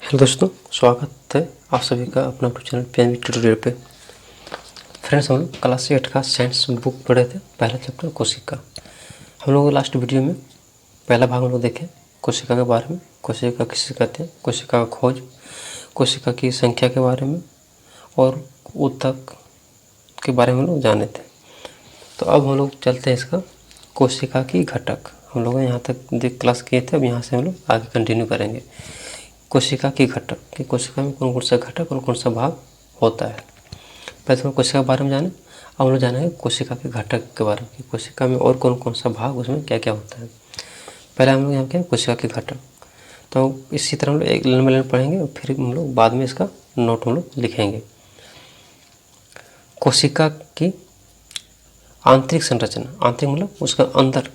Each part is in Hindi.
हेलो दोस्तों, स्वागत है आप सभी का अपना यूट्यूब चैनल पीएनबी ट्यूटोरियल पे। फ्रेंड्स, हम लोग क्लास 8 का साइंस बुक पढ़े थे, पहला चैप्टर कोशिका। हम लोग लास्ट वीडियो में पहला भाग हम लोग देखे कोशिका के बारे में, कोशिका किसे कहते हैं, कोशिका का खोज, कोशिका की संख्या के बारे में और ऊतक के बारे में हम लोग जाने थे। तो अब हम लोग चलते हैं इसका कोशिका की घटक। हम लोग यहाँ तक क्लास किए थे, अब यहाँ से हम लोग आगे कंटिन्यू करेंगे। कोशिका की घटक कि कोशिका में कौन कौन सा घटक और कौन सा भाग होता है। पहले तो हम कोशिका के बारे में जाने, अब हम लोग जानेंगे कोशिका के घटक के बारे में कि कोशिका में और कौन कौन सा भाग, उसमें क्या क्या होता है। पहले हम लोग यहाँ क्या कोशिका के घटक, तो इसी तरह हम लोग एक लाइन बाय लाइन पढ़ेंगे और फिर हम लोग बाद में इसका नोट हम लोग लिखेंगे। कोशिका की आंतरिक संरचना, आंतरिक मतलब उसका अंदर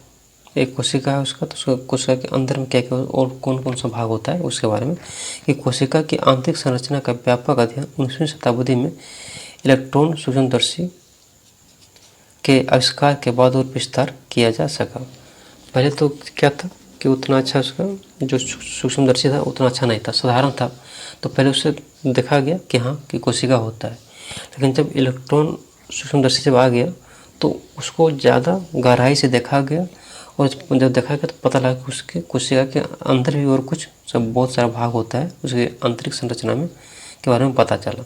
एक कोशिका है उसका, तो उसका कोशिका के अंदर में क्या क्या और कौन कौन सा भाग होता है उसके बारे में कि कोशिका की आंतरिक संरचना का व्यापक अध्ययन 19वीं शताब्दी में इलेक्ट्रॉन सूक्ष्मदर्शी के आविष्कार के बाद और विस्तार किया जा सका। पहले तो क्या था कि उतना अच्छा उसका जो सूक्ष्मदर्शी था उतना अच्छा नहीं था, साधारण था। तो पहले उससे देखा गया कि हाँ कि कोशिका होता है, लेकिन जब इलेक्ट्रॉन सूक्ष्मदर्शी जब आ गया तो उसको ज़्यादा गहराई से देखा गया और जब देखा गया तो पता लगा कि उसके कोशिका के अंदर भी और कुछ सब बहुत सारा भाग होता है, उसके आंतरिक संरचना में के बारे में पता चला,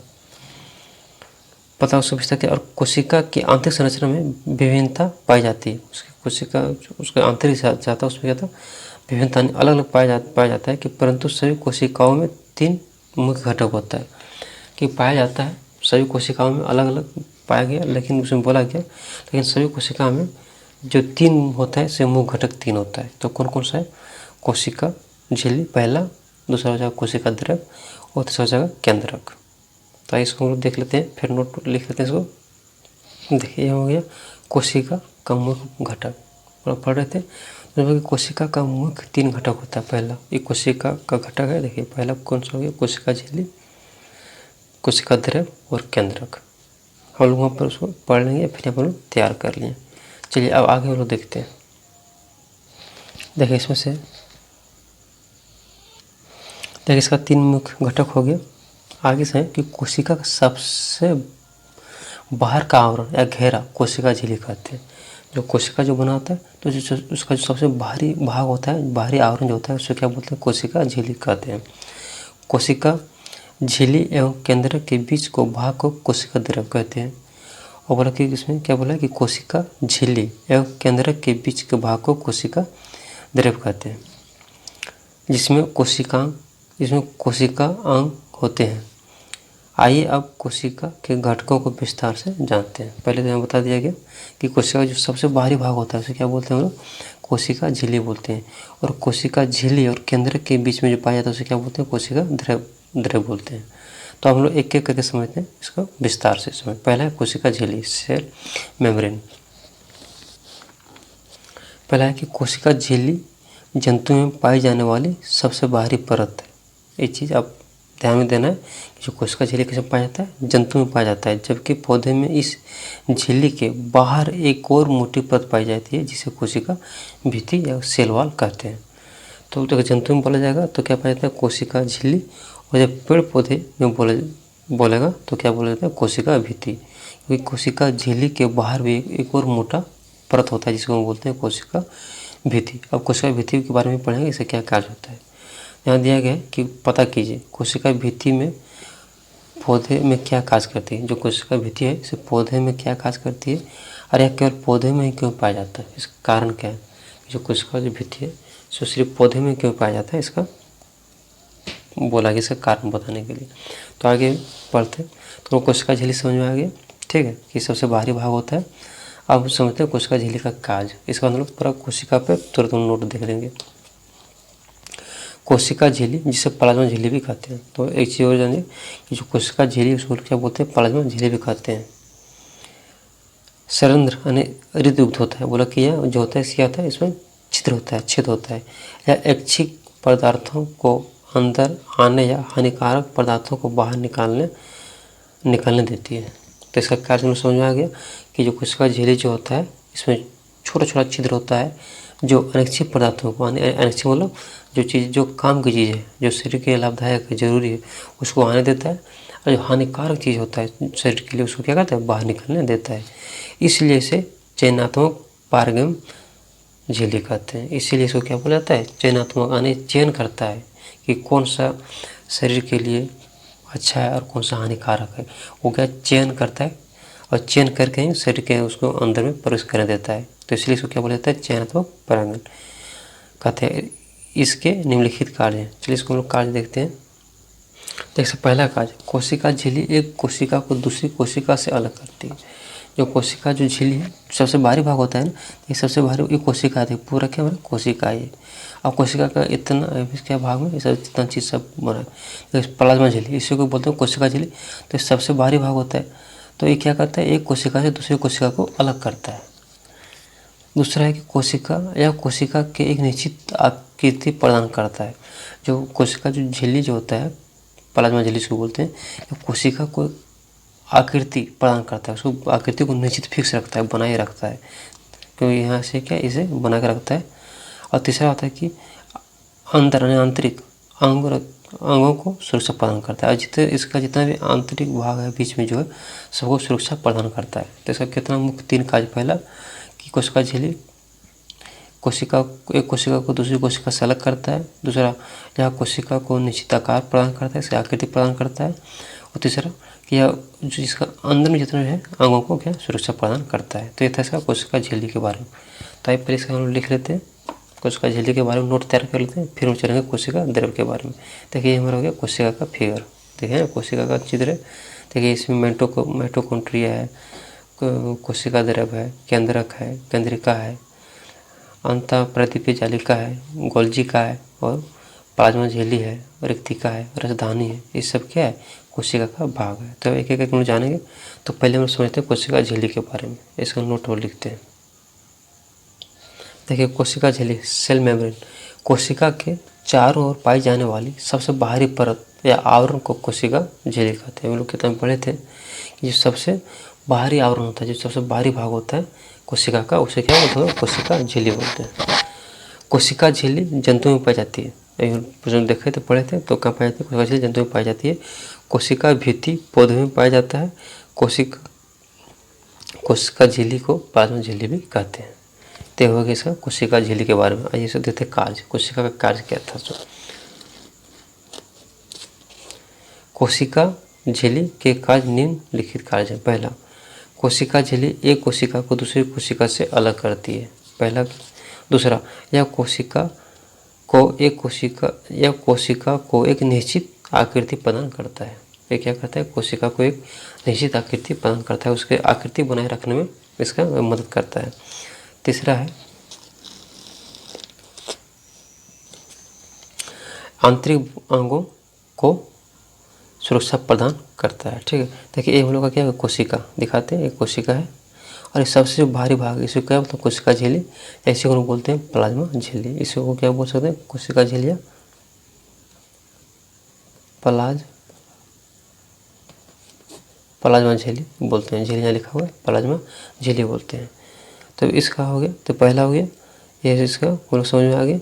पता उसको विस्तार किया। और कोशिका की आंतरिक संरचना में विभिन्नता पाई जाती है। उसकी कोशिका उसका आंतरिक जाता है उसमें क्या था विभिन्नता अलग अलग पाया जाता है कि परंतु सभी कोशिकाओं में 3 मुख्य घटक होता है कि पाया जाता है। सभी कोशिकाओं में अलग अलग पाया गया, लेकिन उसमें बोला गया लेकिन सभी कोशिकाओं में जो 3 होता है से मुख्य घटक 3 होता है। तो कौन कौन सा है? कोशिका झिल्ली पहला, दूसरा हो जाएगा कोशिका द्रव और तीसरा हो जाएगा केंद्रक। तो इसको हम लोग देख लेते हैं, फिर नोट लिख लेते हैं इसको। देखिए हो गया कोशिका का मुख्य घटक, पढ़ रहे थे तो कोशिका का मुख्य 3 घटक होता है। पहला ये कोशिका का घटक है, देखिए पहला कौन सा हो गया कोशिका झिल्ली, कोशिका द्रव और केंद्रक। हम लोग वहाँ पर उसको पढ़ लेंगे, फिर हम लोग तैयार कर लिए। चलिए अब आगे हम लोग देखते हैं। देखिए इसमें से देखिए इसका 3 मुख्य घटक हो गया। आगे से है कि कोशिका का सबसे बाहर का आवरण या घेरा कोशिका झिल्ली कहते हैं। जो कोशिका जो बना होता है तो उसका जो सबसे बाहरी भाग होता है, बाहरी आवरण जो होता है उसको क्या बोलते हैं? कोशिका झिल्ली कहते हैं। कोशिका झिल्ली एवं केंद्रक के बीच को भाग को कोशिका द्रव कहते हैं। और बोला कि इसमें क्या बोला कि कोशिका झिल्ली एवं केंद्रक के बीच के भाग को कोशिका द्रव कहते हैं, जिसमें कोशिका अंग होते हैं। आइए अब कोशिका के घटकों को विस्तार से जानते हैं। पहले तो यहाँ बता दिया गया कि कोशिका का जो सबसे बाहरी भाग होता है उसे क्या बोलते हैं हम लोग? कोशिका झिल्ली बोलते हैं। और कोशिका झिल्ली और केंद्रक के बीच में जो पाया जाता है उसे क्या बोलते हैं? कोशिका द्रव बोलते हैं। तो हम लोग एक एक करके समझते हैं इसको विस्तार से समझ। पहला है कोशिका झिल्ली, सेल मेम्ब्रेन। पहला है कि कोशिका झिल्ली जंतु में पाई जाने वाली सबसे बाहरी परत है। ये चीज़ आप ध्यान में देना है कि जो कोशिका झिल्ली कैसे पाया जाता है? जंतु में पाया जाता है, जबकि पौधे में इस झिल्ली के बाहर एक और मोटी परत पाई जाती है जिसे कोशिका भित्ति या सेल वॉल कहते हैं। तो अगर जंतु में बोला जाएगा तो क्या पाया जाता है? कोशिका झिल्ली। और जब पेड़ पौधे में बोलेगा तो क्या बोला जाता है? कोशिका भित्ति। क्योंकि कोशिका झिल्ली के बाहर भी एक और मोटा परत होता है जिसको हम बोलते हैं कोशिका भित्ति। अब कोशिका भित्ति के बारे में पढ़ेंगे, इससे क्या कार्य होता है। यहाँ दिया गया है कि पता कीजिए कोशिका भित्ति में पौधे में क्या कार्य करती है। जो कोशिका भित्ति है इसे पौधे में क्या कार्य करती है और यह केवल पौधे में ही क्यों पाया जाता है? इसका कारण क्या है? जो कोशिका जो भित्ति है सो सिर्फ पौधे में क्यों पाया जाता है, इसका बोला गया, इसका कारण बताने के लिए। तो आगे पढ़ते तो कोशिका झिल्ली समझ में आ गया, ठीक है, कि सबसे बाहरी भाग होता है। अब समझते हैं कोशिका झिल्ली का कार्य। इसका मतलब पूरा कोशिका पे तुरंत नोट देख लेंगे। कोशिका झिल्ली जिसे प्लाज्मा झिल्ली भी कहते हैं। तो एक चीज़ और जानिए कि जो कोशिका झिल्ली उसको क्या बोलते हैं? प्लाज्मा झिल्ली भी कहते हैं। सरंध्र यानी रिक्त युक्त होता है। बोला कि यह जो होता है क्या होता है? इसमें छिद्र होता है, छेद होता है। यह ऐच्छिक पदार्थों को अंदर आने या हानिकारक पदार्थों को बाहर निकालने देती है। तो इसका कार्य समझ में आ गया कि जो कोशिका झिल्ली जो होता है इसमें छोटा छोटा छिद्र होता है जो अनिच्छित पदार्थों को अनिच्छित मतलब जो चीज़ जो काम की चीज़ है, जो शरीर के लिए लाभदायक है, जरूरी है, उसको आने देता है, और जो हानिकारक चीज़ होता है शरीर के लिए उसको क्या करता है, बाहर निकलने देता है। इसलिए इसे चयनात्मक पारगम झिल्ली कहते हैं। इसीलिए इसको क्या बोला जाता है, चयनात्मक, यानी चयन करता है कि कौन सा शरीर के लिए अच्छा है और कौन सा हानिकारक है। वो क्या चयन करता है, और चयन करके ही शरीर के उसको अंदर में प्रवेश करने देता है। तो इसलिए इसको क्या बोला जाता है, चयनात्मक परागण कहते हैं। इसके निम्नलिखित कार्य हैं। चलिए इसको हम लोग कार्य देखते हैं। जैसे पहला कार्य, कोशिका झिल्ली एक कोशिका को दूसरी कोशिका से अलग करती है। जो कोशिका जो झिल्ली है सबसे बाहरी भाग होता है ना, ये सबसे बाहरी ये कोशिका आती है, पूरा क्या बना, कोशिका है। अब कोशिका का इतना क्या भाग में ये सब इतना चीज़ सब बना है। तो प्लाज्मा झिल्ली, इसी को बोलते हैं कोशिका झिल्ली। तो सबसे बाहरी भाग होता है, तो ये क्या करता है, एक कोशिका से दूसरी कोशिका को अलग करता है। दूसरा है कि कोशिका या कोशिका के एक निश्चित आकृति प्रदान करता है। जो कोशिका जो झिल्ली जो होता है, प्लाज्मा झिल्ली इसको बोलते हैं, कोशिका को आकृति प्रदान करता है, उसको आकृति को निश्चित फिक्स रखता है, बनाए रखता है, क्योंकि यहाँ से क्या इसे बना के रखता है। और तीसरा होता है कि अंदर यानी आंतरिक अंगों को सुरक्षा प्रदान करता है। और इसका जितना भी आंतरिक भाग है बीच में जो है सबको सुरक्षा प्रदान करता है। तो इसका कितना मुख्य 3 कार्य, पहला कि कोशिका झिल्ली एक कोशिका को दूसरी कोशिका से अलग करता है। दूसरा, यह कोशिका को निश्चित आकार प्रदान करता है, इसे आकृति प्रदान करता है। और तीसरा कि यह जिसका अंदर में जितना है अंगों को क्या सुरक्षा प्रदान करता है। तो ये था इसका कोशिका झिल्ली के बारे में। तो आइए पहले इसका हम लिख लेते हैं, कोशिका झिल्ली के बारे में नोट तैयार कर लेते हैं, फिर हम चलेंगे कोशिका द्रव्य के बारे में। देखिए हमारा हो गया कोशिका का फिगर, देखिए कोशिका का चित्र है। देखिए इसमें माइटोकॉन्ड्रिया है, कोशिका द्रव्य है, केंद्रक है, केंद्रिका है, अंतःप्रदीपीय जालिका है, गोल्जिका है, और प्लाज्मा झिल्ली है, रिक्तिका है, राजधानी है। ये सब क्या है, कोशिका का भाग है। तो एक एक हम जानेंगे। तो पहले हम समझते हैं कोशिका झिल्ली के बारे में, इसका नोट और लिखते हैं। देखिए कोशिका झिल्ली, सेल मेम्ब्रेन, कोशिका के चारों ओर पाई जाने वाली सबसे बाहरी परत या आवरण को कोशिका झिल्ली कहते हैं। हम लोग किताब में पढ़े थे कि जो सबसे बाहरी आवरण होता है, जो सबसे बाहरी भाग होता है कोशिका का, उसे क्या बोलते हैं, कोशिका झिल्ली बोलते हैं। कोशिका झिल्ली जंतुओं में पाई जाती है। देखे थे, पढ़े थे, तो कहाँ पाई जाती है, कोशिका झिल्ली जंतुओं में पाई जाती है। कोशिका भित्ति पौधों में पाया जाता है। कोशिका झिल्ली को प्लाज्मा झिल्ली भी कहते हैं। तो हो गया इसका कोशिका झिल्ली के बारे में। आइए इसे देखते हैं कार्य, कोशिका का कार्य क्या था। कोशिका झिल्ली के कार्य निम्नलिखित कार्य है। पहला, कोशिका झिल्ली एक कोशिका को दूसरी कोशिका से अलग करती है, पहला। दूसरा, यह कोशिका को एक निश्चित आकृति प्रदान करता है। ये क्या करता है, कोशिका को एक निश्चित आकृति प्रदान करता है, उसके आकृति बनाए रखने में इसका मदद करता है। तीसरा है आंतरिक अंगों को सुरक्षा प्रदान करता है। ठीक है, देखिए ये हम लोग का क्या है, कोशिका दिखाते हैं, एक कोशिका है, और ये सबसे भारी भाग इसे क्या बोलते हैं, कोशिका झिल्ली, ऐसे को बोलते हैं प्लाज्मा झिल्ली। इसको क्या बोल सकते हैं, कोशिका झिल्ली या प्लाज्मा झिल्ली बोलते हैं। झिल्ली लिखा हुआ है, प्लाज्मा झिल्ली बोलते हैं। तो इसका हो गया, तो पहला हो गया ये, इसका हम लोग समझ में आ गया।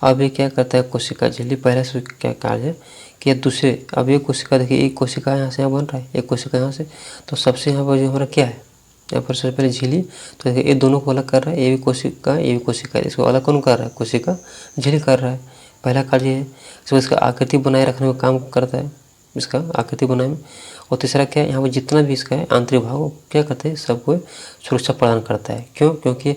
अब ये क्या करता है कोशिका झिल्ली, पहले से क्या कार्य है कि दूसरे, अब ये कोशिका देखिए, एक कोशिका यहाँ से यहाँ बन रहा है, एक कोशिका यहाँ से, तो सबसे यहाँ पर जो हमारा क्या है, यहाँ पर सबसे पहले झिल्ली, तो देखिए ये दोनों को अलग कर रहा है, ये भी कोशिका है, ये भी कोशिका है, इसको अलग कौन कर रहा है, कोशिका झिल्ली कर रहा है। पहला कार्य है, इसको इसका आकृति बनाए रखने में काम करता है, इसका आकृति बनाने में। और तीसरा क्या है, यहाँ पर जितना भी इसका है आंतरिक भाग वो क्या करते हैं, सबको सुरक्षा प्रदान करता है। क्यों, क्योंकि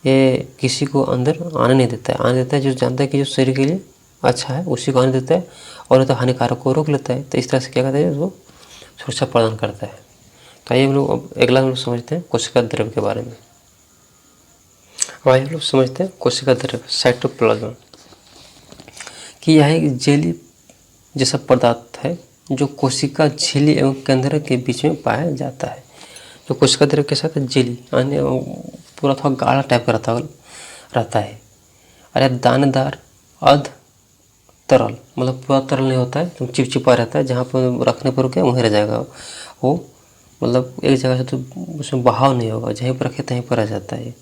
ये किसी को अंदर आने नहीं देता है, आने देता है जो जानता है कि जो शरीर के लिए अच्छा है उसी को आने देता है, और नहीं तो हानिकारक को रोक लेता है। तो इस तरह से क्या करता है, उसको सुरक्षा प्रदान करता है। तो आइए हम लोग अब अगला हम लोग समझते हैं कोशिका द्रव्य के बारे में। अब आइए हम लोग समझते हैं कोशिका द्रव्य, साइटोप्लाज्म, कि यह एक जेली जैसा पदार्थ है जो कोशिका झिल्ली एवं केंद्र के बीच में पाया जाता है। जो कोशिका द्रव्य के साथ जेली यानी पूरा थोड़ा गाढ़ा टाइप का रहता है, अरे दानेदार अर्ध तरल, मतलब पूरा तरल नहीं होता है, तो चिपचिपा रहता है, जहाँ पर रखने पर क्या वहीं रह जाएगा वो, मतलब एक जगह से तो उसमें बहाव नहीं होगा, जहीं पर रखे तहीं पर रह जाता है।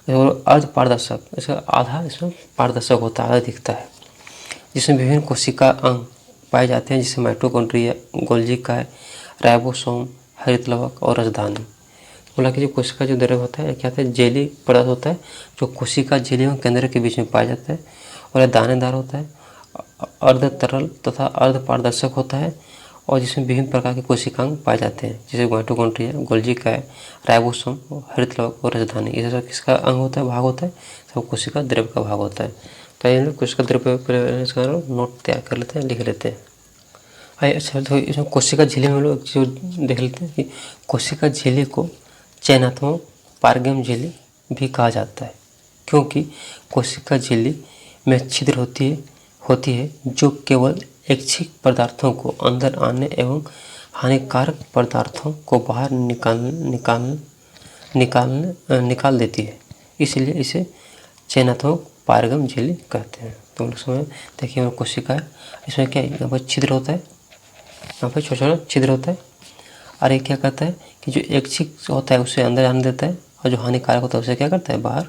और अर्ध पारदर्शक, इसका आधा इसमें पारदर्शक होता है, आधा दिखता है, जिसमें विभिन्न कोशिका अंग पाए जाते हैं, जिसमें माइटोकॉन्ड्रिया, गोल्जी काय, राइबोसोम, हरित लवक और राजधानी। बोला कि जो कोशिका जो द्रव्य होता है क्या होता है, जेली पदार्थ होता है जो कोशिका झिल्ली एवं केंद्र के बीच में पाया जाता है, और यह दानेदार होता है, अर्ध तरल तथा अर्ध पारदर्शक होता है, और जिसमें विभिन्न प्रकार के कोशिकांग पाए जाते हैं, जैसे माइटोकॉन्ड्रिया, गोल्जी काय, राइबोसोम, हरित लवक और राजधानी। ये सब किसका अंग होता है, भाग होता है, सब कोशिका द्रव्य का भाग होता है। तो ये लोग कोशिका द्रव्य इसका नोट तैयार कर लेते हैं, लिख लेते हैं। आइए अच्छा, तो इसमें कोशिका झिल्ली में हम लोग जो देख लेते हैं कि कोशिका झिल्ली को चयनात्मक पारगम झिल्ली भी कहा जाता है, क्योंकि कोशिका झिल्ली में छिद्र होती है जो केवल ऐच्छिक पदार्थों को अंदर आने एवं हानिकारक पदार्थों को बाहर निकाल देती है, इसलिए इसे चयनात्मक पारगम झिल्ली कहते हैं। तो हम लोग समझ देखिए, कोशिका है, इसमें क्या है, यहाँ पर छिद्र होता है, यहाँ पर छोटा छोटा छिद्र होता है, और ये क्या कहता है कि जो ऐच्छिक होता है उसे अंदर आने देता है, और जो हानिकारक होता है उसे क्या करता है, बाहर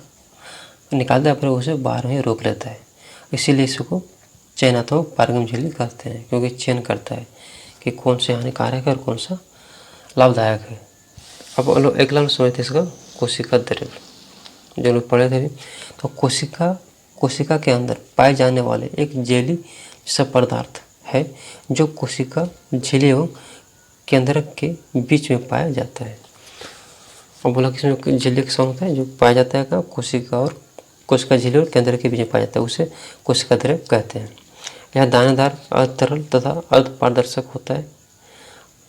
निकालता है, फिर उसे बाहर में रोक लेता है। इसीलिए इसको चयनात्मक पारगम झिल्ली कहते हैं, क्योंकि चयन करता है कि कौन से हानिकारक है और कौन सा लाभदायक है। अब लोग एक लाइन समझते इसका कोशिका द्रव्य जो लोग पढ़े थे। तो कोशिका के अंदर पाए जाने वाले एक जेली जैसा पदार्थ है जो कोशिका झिल्ली एवं केंद्रक के बीच में पाया जाता है। और बोला कि इसमें झिल्ली के समान होता है जो पाया जाता है कोशिका झिल्ली और केंद्र के बीच में पाया जाता है, उसे कोशिका द्रव्य कहते हैं। यह दानेदार, अर्ध तरल तथा अर्ध पारदर्शक होता है,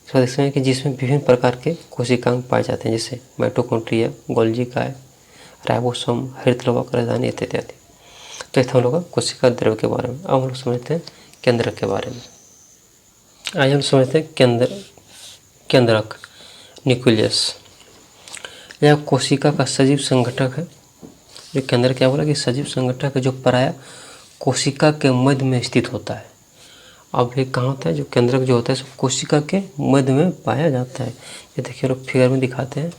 इसमें कि जिसमें विभिन्न प्रकार के कोशिकांग पाए जाते हैं, जैसे माइटोकॉन्ड्रिया, गोल्जी काय, राइबोसोम, हरित लवक, राजधानी इत्यादि। तो इस हम लोग कोशिका द्रव्य के बारे में। अब हम लोग समझते हैं केंद्रक के बारे में। आज हम समझते हैं केंद्रक, न्यूक्लियस। यह कोशिका का सजीव संगठक है। जो केंद्र क्या बोला कि सजीव संगठक है, जो प्रायः कोशिका के मध्य में स्थित होता है। अब ये कहाँ होता है, जो केंद्रक जो होता है कोशिका के मध्य में पाया जाता है। ये देखिए लोग फिगर में दिखाते हैं,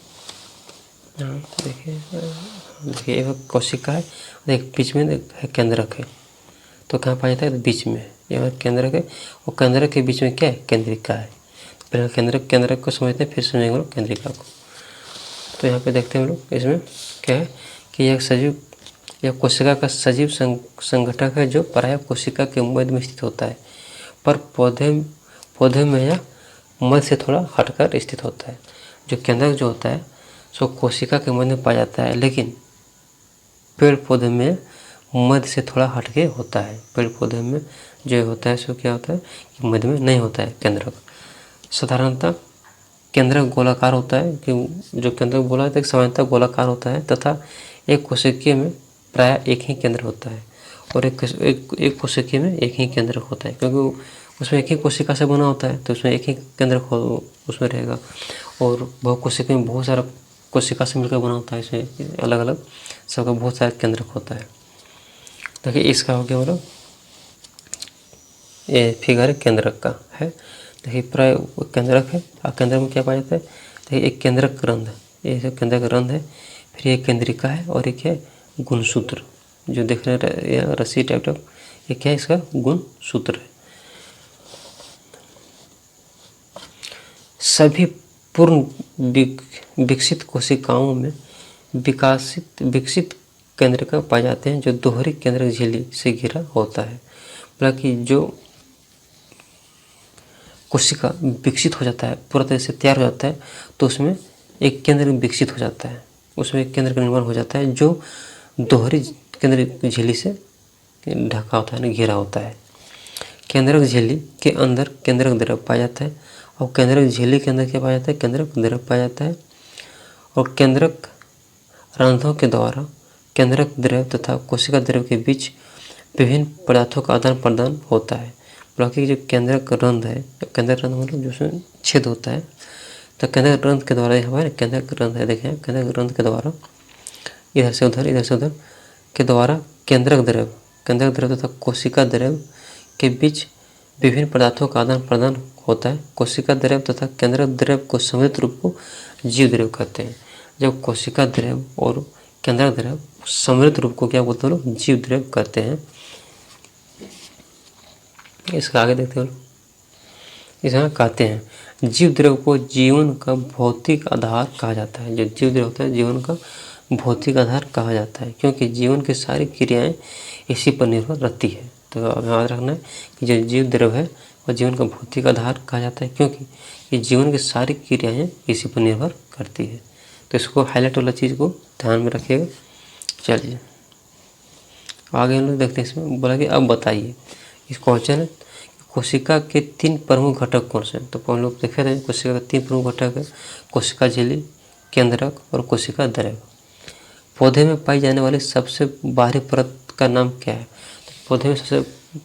देखिए एक कोशिका है, एक बीच में है केंद्रक है। तो कहाँ पाया जाता है, बीच में यह केंद्रक है, और केंद्रक के बीच में क्या है, केंद्रिका है। तो पहले केंद्रक को समझते हैं, फिर समझेंगे हम लोग केंद्रिका को। तो यहाँ पे देखते हैं हम लोग, इसमें क्या है कि यह कोशिका का सजीव संगठक है, जो प्रायः कोशिका के मध्य में स्थित होता है, पर पौधे में यह मध्य से थोड़ा हटकर स्थित होता है। जो केंद्रक जो होता है सो कोशिका के मध्य में पाया जाता है, लेकिन पेड़ पौधे में मध्य से थोड़ा हटके होता है। पेड़ पौधे में जो होता है सो क्या होता है कि मध्य में नहीं होता है केंद्रक। साधारणतः केंद्रक गोलाकार होता है, कि जो केंद्रक बोला जाता है सामान्यतः गोलाकार होता है, तथा एक कोशिकीय में प्रायः एक ही केंद्र होता है, और एक कोशिकीय में एक ही केंद्रक होता है, क्योंकि उसमें एक ही कोशिका से बना होता है, तो उसमें एक ही केंद्रक उसमें रहेगा। और बहुकोशिकीय में बहुत सारा कोशिका से मिलकर बना होता है, इसमें अलग अलग सबका बहुत सारा केंद्रक होता है। देखिए इसका हो गया मतलब ये फिगर केंद्रक का है। देखिए प्राय केंद्रक है, और केंद्रक में क्या पाया जाता है, देखिए एक केंद्रक रंध्र, ये जो केंद्रक रंध्र है, फिर ये केंद्रिका है, और एक है गुणसूत्र जो देख रहे हैं रस्सी टाइप, ये क्या है, इसका गुणसूत्र है। सभी पूर्ण विकसित कोशिकाओं में विकसित केंद्रक पाए जाते हैं, जो दोहरी केंद्रक झिल्ली से घिरा होता है। मतलब कि जो कोशिका विकसित हो जाता है, पूरा तरह से तैयार हो जाता है, तो उसमें एक केंद्र विकसित हो जाता है, उसमें एक केंद्र का निर्माण हो जाता है, जो दोहरी केंद्रक झिल्ली से ढका होता है, घिरा होता है। केंद्रक झिल्ली के अंदर केंद्रक द्रव्य पाया जाता है, और केंद्रक झिल्ली के अंदर क्या पाया जाता है, केंद्रक द्रव्य पाया जाता है। और केंद्रक रंध्रों के द्वारा केंद्रक द्रव्य तथा कोशिका द्रव्य के बीच विभिन्न पदार्थों का आदान प्रदान होता है। बाकी जो केंद्रक रंध्र है, केंद्रक रंध्र मतलब जिसमें छेद होता है, तो केंद्रक रंध्र के द्वारा यहाँ पर केंद्रक रंध्र है, देखें केंद्रक रंध्र के द्वारा इधर से उधर के द्वारा केंद्रक द्रव्य तथा कोशिका द्रव्य के बीच विभिन्न पदार्थों का आदान प्रदान होता है। कोशिका द्रव्य तथा केंद्रक द्रव्य को सम्मिलित रूप को जीव द्रव्य कहते हैं। जब कोशिका द्रव्य और केंद्रक द्रव्य सम्मिलित रूप को क्या बोलते हैं लोग? जीव द्रव्य कहते हैं। इसका आगे देखते हैं, इसमें कहते हैं जीव द्रव्य को जीवन का भौतिक आधार कहा जाता है। जो जीव द्रव्य होता है जीवन का भौतिक आधार कहा जाता है, क्योंकि जीवन की सारी क्रियाएं इसी पर निर्भर रहती है। तो अब याद रखना है कि जो जीव द्रव्य है वह जीवन का भौतिक आधार कहा जाता है, क्योंकि ये जीवन की सारी क्रियाएं इसी पर निर्भर करती है। तो इसको हाईलाइट वाला चीज़ को ध्यान में रखिएगा। चलिए आगे हम लोग देखते हैं। इसमें बोला कि अब बताइए, इस क्वेश्चन है कोशिका के 3 प्रमुख घटक कौन से हैं? तो हम लोग देखे थे कोशिका के 3 प्रमुख घटक है, कोशिका झिल्ली, केंद्रक और कोशिका द्रव्य। पौधे में पाई जाने वाली सबसे बाहरी परत का नाम क्या है? तो पौधे में सबसे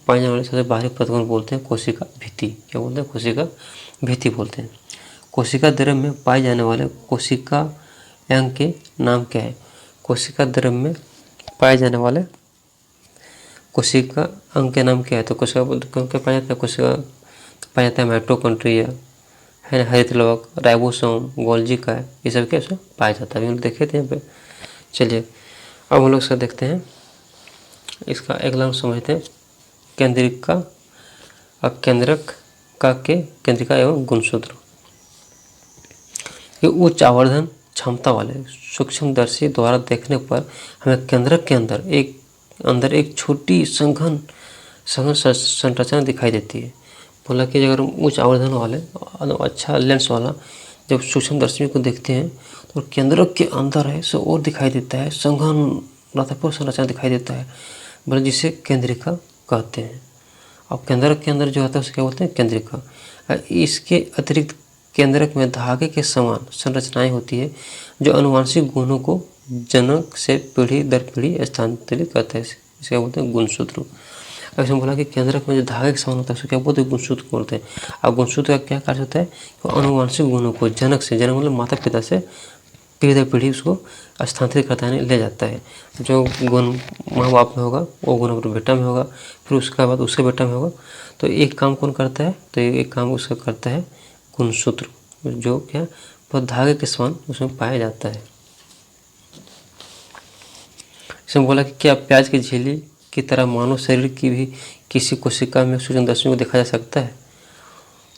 पाई जाने वाली सबसे बाहरी परत को बोलते हैं कोशिका भित्ति। क्या बोलते हैं? कोशिका भित्ति बोलते हैं। कोशिका द्रव्य में पाए जाने वाले कोशिका अंग के नाम क्या है? कोशिका द्रव्य में पाए जाने वाले कोशिका अंग के नाम क्या है? तो कोशिका क्या पाया जाता है? कोशिका पाया जाता है माइटोकॉन्ड्रिया, है ना, हरित लवक, राइबोसोम, गोल्जी का, ये सब कैसे पाया जाता है? अभी हम देखे थे यहाँ पे। चलिए अब हम लोग इसका देखते हैं, इसका अगला समझते हैं केंद्रिका और केंद्रक का के केंद्रिका एवं गुणसूत्र। ये उच्च आवर्धन क्षमता वाले सूक्ष्मदर्शी द्वारा देखने पर हमें केंद्रक के अंदर एक छोटी संघन संरचना दिखाई देती है। बोला कि अगर हम उच्च आवर्धन वाले अच्छा लेंस वाला जब सूक्ष्मदर्शी को देखते हैं तो केंद्रक के अंदर है सो और दिखाई देता है, संघन रथपूर्ण संरचना दिखाई देता है, बोले जिसे केंद्रिका कहते हैं। अब केंद्रक के अंदर जो होता है उसे क्या बोलते हैं? केंद्रिका। इसके अतिरिक्त केंद्रक में धागे के समान संरचनाएं होती है जो अनुवांशिक गुणों को जनक से पीढ़ी दर पीढ़ी स्थानांतरित करता है। इसे क्या बोलते हैं? गुणसूत्र। अब इसमें बोला कि केंद्रक में जो धागे के समान होता है उसे क्या बोलते हैं? गुणसूत्र बोलते हैं। अब गुणसूत्र का क्या कार्य होता है? वो अनुवांशिक गुणों को जनक मतलब माता पिता से पीढ़ी दर पीढ़ी उसको स्थानांतरित करता है, ले जाता है। जो गुण माँ बाप में होगा वो गुण अपने बेटा में होगा, फिर उसके बाद उसके बेटा में होगा। तो एक काम कौन करता है? तो एक काम उसका करता है गुणसूत्र, जो क्या बहुत धागे के समान उसमें पाया जाता है। इसमें बोला कि क्या प्याज की झिल्ली की तरह मानव शरीर की भी किसी कोशिका में सूक्ष्मदर्शी को देखा जा सकता है?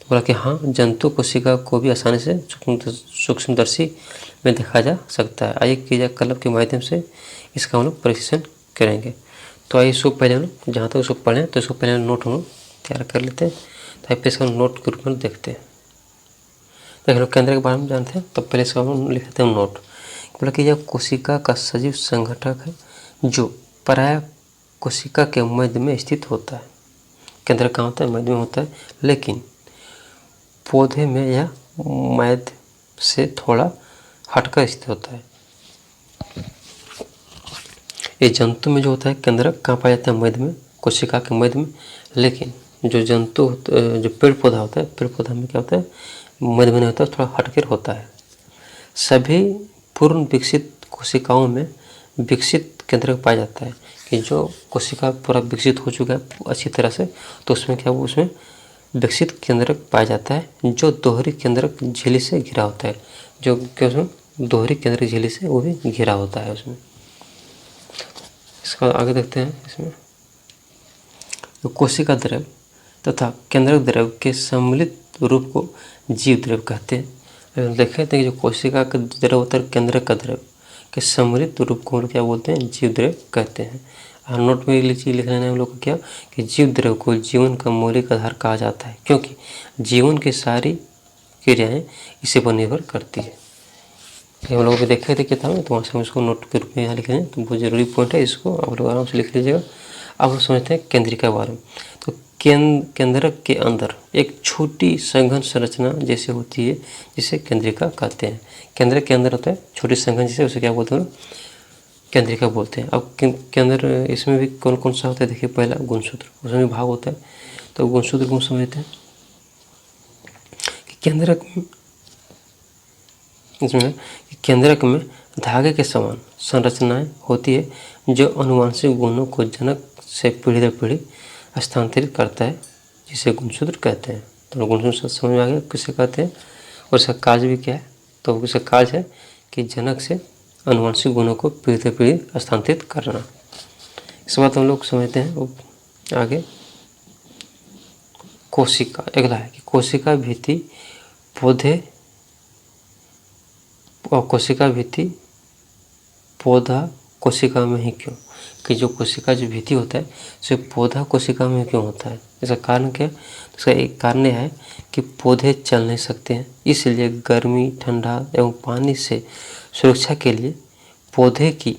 तो बोला कि हाँ, जंतु कोशिका को भी आसानी से सूक्ष्मदर्शी में देखा जा सकता है। आइए क्रियाकलाप के माध्यम से इसका हम लोग परीक्षण करेंगे। तो आइए इसको पहले हम लोग जहाँ तक उसको पढ़ें तो इसको पहले नोट हम लोग तैयार कर लेते हैं, तो फिर इसका नोट के रूप में देखते हैं। तो हम लोग केंद्र के बारे में जानते हैं, तो पहले इसका हम लिख लेते हैं नोट। बोला कि यह कोशिका का सजीव संगठक है जो प्राय कोशिका के मध्य में स्थित होता है। केंद्र कहाँ होता है? मध्य में होता है, लेकिन पौधे में यह मध्य से थोड़ा हटकर स्थित होता है। ये जंतु में जो होता है केंद्रक कहाँ पाया जाता है? मध्य में, कोशिका के मध्य में। लेकिन जो जंतु जो पेड़ पौधा होता है, पेड़ पौधा में क्या होता है? मध्य में नहीं होता है, थोड़ा हटकर होता है। सभी पूर्ण विकसित कोशिकाओं में विकसित केंद्रक पाया जाता है कि जो कोशिका पूरा विकसित हो चुका है अच्छी तरह से, तो उसमें क्या वो उसमें विकसित केंद्रक पाया जाता है जो दोहरी केंद्रक झिल्ली से घिरा होता है। जो क्या उसमें दोहरी केंद्रक झिल्ली से वो भी घिरा होता है उसमें। इसका आगे देखते हैं। इसमें तो कोशिका द्रव्य तथा केंद्रक द्रव्य के सम्मिलित रूप को जीव द्रव्य कहते हैं। देखे थे कि जो कोशिका का द्रव्य होता है केंद्रक का द्रव्य के सम्मिलित रूप को क्या बोलते हैं? जीव द्रव्य कहते हैं। और नोट में लिख लेना है हम लोग को क्या कि जीव द्रव्य को जीवन का मौलिक आधार कहा जाता है, क्योंकि जीवन की सारी क्रियाएं इसी पर निर्भर करती है। हम लोग भी देखे थे किताब में, तो वहाँ से हम इसको नोट के रूप में यहाँ लिख लें, तो बहुत जरूरी पॉइंट है, इसको आप लोग आराम से लिख लीजिएगा। अब हम समझते हैं केंद्रिका के बारे में। तो केंद्रक के अंदर एक छोटी संघन संरचना जैसे होती है जिसे केंद्रिका कहते हैं। केंद्रक के अंदर होता है छोटी संघन जैसे, उसे क्या बोलते हैं? केंद्रिका बोलते हैं। अब केंद्र इसमें भी कौन कौन सा होता है? देखिए पहला गुणसूत्र, उसमें भी भाग होता है। तो गुणसूत्र को समझते हैं कि केंद्रक में धागे के समान संरचनाएं होती है जो अनुवांशिक गुणों को जनक से पीढ़ी दर पीढ़ी स्थानांतरित करता है, जिसे गुणसूत्र कहते हैं। तो गुणसूत्र समझ में आ गया किसे कहते हैं और इसका कार्य भी क्या है? तो इसका कार्य है कि जनक से अनुवांशिक गुणों को पीढ़ी से पीढ़ी स्थानांतरित करना। इस बात हम लोग समझते हैं। वो आगे कोशिका, अगला है कि कोशिका भित्ति पौधे और कोशिका भित्ति पौधा कोशिका में ही क्यों, कि जो कोशिका जो भित्ति होता है सिर्फ पौधा कोशिका में क्यों होता है, इसका कारण क्या है? तो इसका एक कारण यह है कि पौधे चल नहीं सकते हैं, इसलिए गर्मी, ठंडा एवं पानी से सुरक्षा के लिए पौधे की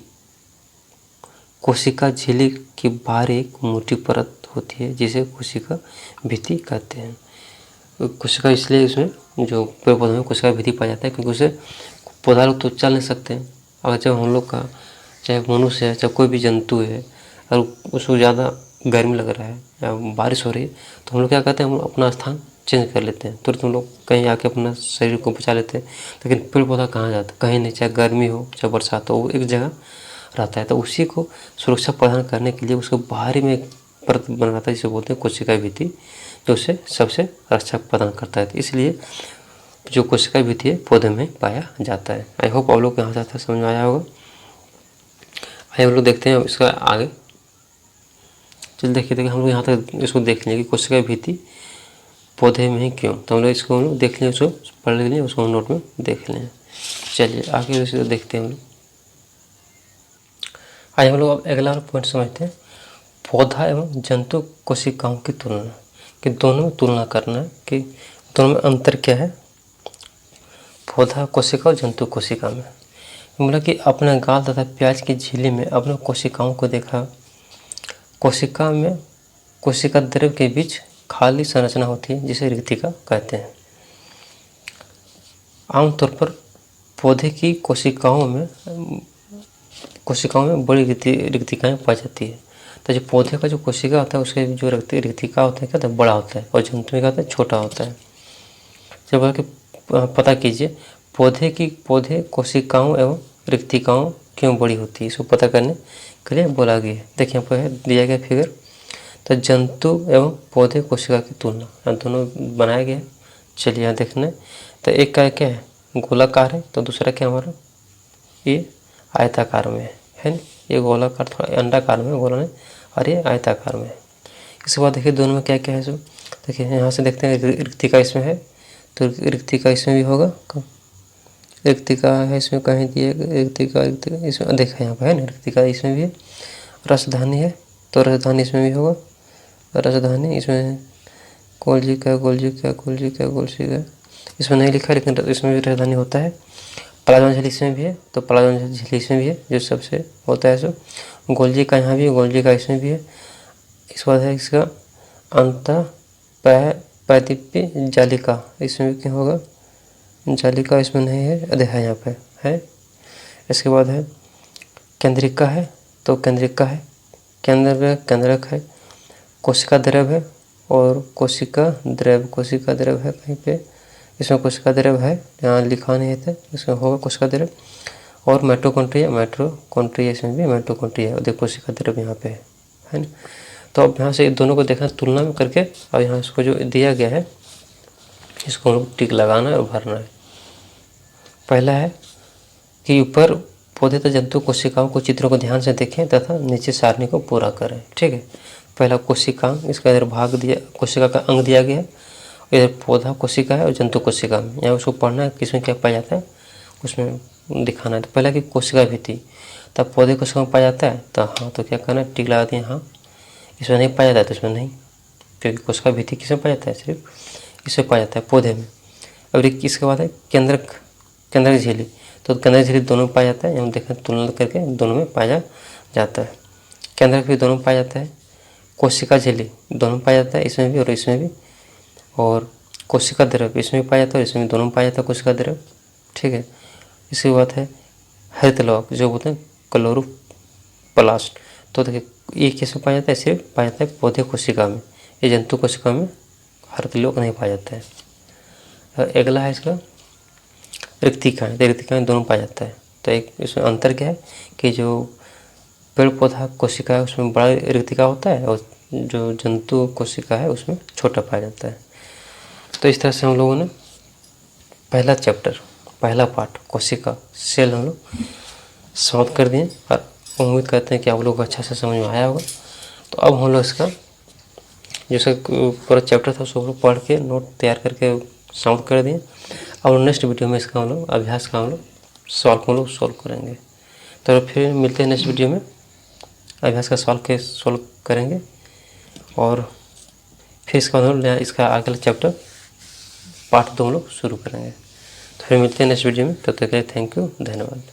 कोशिका झिल्ली की बाहर एक मोटी परत होती है जिसे कोशिका भित्ति कहते हैं। कोशिका इसलिए उसमें जो पेड़ पौधों में कोशिका भित्ति पाया जाता है क्योंकि उसे पौधा लोग तो चल नहीं सकते हैं। अगर जब हम लोग का चाहे मनुष्य है चाहे कोई भी जंतु है और उसको ज़्यादा गर्मी लग रहा है या बारिश हो रही है तो हम लोग क्या करते हैं, हम अपना स्थान चेंज कर लेते हैं, तुरंत हम लोग कहीं आके अपना शरीर को बचा लेते हैं। लेकिन पेड़ पौधा कहाँ जाता है, कहीं नहीं, चाहे गर्मी हो चाहे बरसात हो, वो एक जगह रहता है। तो उसी को सुरक्षा प्रदान करने के लिए उसको बाहरी में एक परत बना रहता है जिसे बोलते हैं कोशिका भित्ति, जो उसे सबसे रक्षा प्रदान करता है। इसलिए जो कोशिका भित्ति है पौधे में पाया जाता है। आई होप आप लोग को यहाँ तक समझ में आया होगा। आइए हम लोग देखते हैं इसका आगे। चल देखिए हम लोग यहाँ तक इसको देख लें कि कोशिका भित्ति पौधे में ही क्यों, तो हम लोग इसको हम लोग देख लें, उसको पढ़ लें, उसको हम नोट में देख लें। चलिए आगे इसको देखते हैं हम लोग। आइए हम लोग अब अगला पॉइंट समझते हैं, पौधा एवं जंतु कोशिकाओं की तुलना, कि दोनों में तुलना करना है कि दोनों में अंतर क्या है, पौधा कोशिका और जंतु कोशिका में। बोला कि अपने गाल तथा प्याज की झिल्ली में अपने कोशिकाओं को देखा। कोशिका में कोशिका द्रव्य के बीच खाली संरचना होती है जिसे रिक्तिका कहते हैं। आमतौर पर पौधे की कोशिकाओं में बड़ी रिक्तिकाएँ पाई जाती है। तो जो पौधे का जो कोशिका होता है उसके जो रिक्तिका होता है क्या होता है, बड़ा होता है, और जंतु में क्या होता है, छोटा होता है। जब बोला कि पता कीजिए पौधे कोशिकाओं एवं रिक्तिकाओं क्यों बड़ी होती है, इसको पता करने के लिए बोला गया है। देखिए यहाँ पर दिया गया फिगर, तो जंतु एवं पौधे कोशिका की तुलना दोनों बनाया गया है। चलिए यहाँ देखना है, तो एक का क्या है, गोलाकार है, तो दूसरा क्या हमारा ये आयताकार में है ना, ये गोलाकार थोड़ा अंडाकार में गोला में, और ये आयताकार में। इसके बाद देखिए दोनों में क्या क्या है। सो देखिए यहाँ से देखते हैं रिक्तिका इसमें है, तो रिक्तिका इसमें भी होगा, रिक्तिका है इसमें कहीं दिए, रिक्तिका इसमें देखा यहाँ पर है ना, रिक्तिका इसमें भी है। रसधानी है तो रसधानी इसमें भी होगा, रसधानी इसमें गोलजिका इसमें नहीं लिखा लेकिन इसमें भी रसधानी होता है। प्लाज्मा झिल्ली इसमें भी है, तो प्लाज्मा झिल्ली इसमें भी है जो सबसे होता है। सो गोल्जिका यहाँ भी है, गोल्जिका इसमें भी है। इस बात है इसका पैदिप्य जालिका इसमें भी क्या होगा, जालिका इसमें नहीं है, देखा यहाँ पे है। इसके बाद है केंद्रिका है, तो केंद्रिका है, केंद्रक है, कोशिका द्रव है और कोशिका द्रव है कहीं पे, इसमें कोशिका द्रव है, यहाँ लिखा नहीं है, इसमें होगा कोशिका द्रव। और माइटोकॉन्ड्रिया इसमें भी माइटोकॉन्ड्रिया है, और देखो कोशिका द्रव यहाँ पे है ना। तो अब यहाँ से दोनों को देखना तुलना में करके, और यहाँ इसको जो दिया गया है इसको हम लोग टिक लगाना है और भरना है। पहला है कि ऊपर पौधे तथा जंतु कोशिकाओं को चित्रों को ध्यान से देखें तथा नीचे सारणी को पूरा करें। ठीक है, पहला कोशिका, इसका इधर भाग दिया, कोशिका का अंग दिया गया है, इधर पौधा कोशिका है और जंतु कोशिका में, यहाँ उसको पढ़ना है किसमें क्या पाया जाता है उसमें दिखाना है। तो पहला कि कोशिका भित्ति, तब पौधे कोशिका में पाया जाता है, तो हाँ, तो क्या करना है, टिक लगा दिए हाँ। इसमें नहीं पाया जाता है तो इसमें नहीं, क्योंकि कोशिका भित्ति किसमें पाया जाता है, सिर्फ इसमें पाया जाता है पौधे में। और इसके बाद है केंद्रक झिल्ली, तो केंद्रक झिल्ली दोनों में पाया जाता है, हम देखें तुलना करके दोनों में पाया जाता है। केंद्रक भी दोनों में पाया जाता है, कोशिका झिल्ली दोनों में पाया जाता है, इसमें भी और इसमें भी। और कोशिका द्रव इसमें भी पाया जाता है और इसमें भी दोनों में पाया जाता है कोशिका द्रव। ठीक है, इसके बाद है हरित लवक जो बोलते हैं क्लोरोप्लास्ट, तो देखिए ये किस में पाया जाता है, सिर्फ पाया जाता है पौधे कोशिका में, ये जंतु कोशिका में हरित लवक नहीं पाया जाता है। अगला है इसका रिक्तिकाएँ दोनों पाया जाता है। तो एक इसमें अंतर क्या है कि जो पेड़ पौधा कोशिका है उसमें बड़ा रिक्तिका होता है और जो जंतु कोशिका है उसमें छोटा पाया जाता है। तो इस तरह से हम लोगों ने पहला चैप्टर, पहला पार्ट कोशिका सेल हम लोग समाप्त कर दिए और उम्मीद करते हैं कि आप लोग को अच्छा से समझ में आया होगा। तो अब हम लोग इसका जो इसका पूरा चैप्टर था उसको हम लोग पढ़ के नोट तैयार करके समाप्त कर दिए। अब नेक्स्ट वीडियो में इसका हम लोग अभ्यास का हम लोग सॉल्व करेंगे। तो फिर मिलते हैं नेक्स्ट वीडियो में, अभ्यास का सॉल्व करेंगे और फिर इसका हम लोग इसका अगला चैप्टर पार्ट 2 हम लोग शुरू करेंगे। तो फिर मिलते हैं नेक्स्ट वीडियो में, तब तक के लिए थैंक यू, धन्यवाद।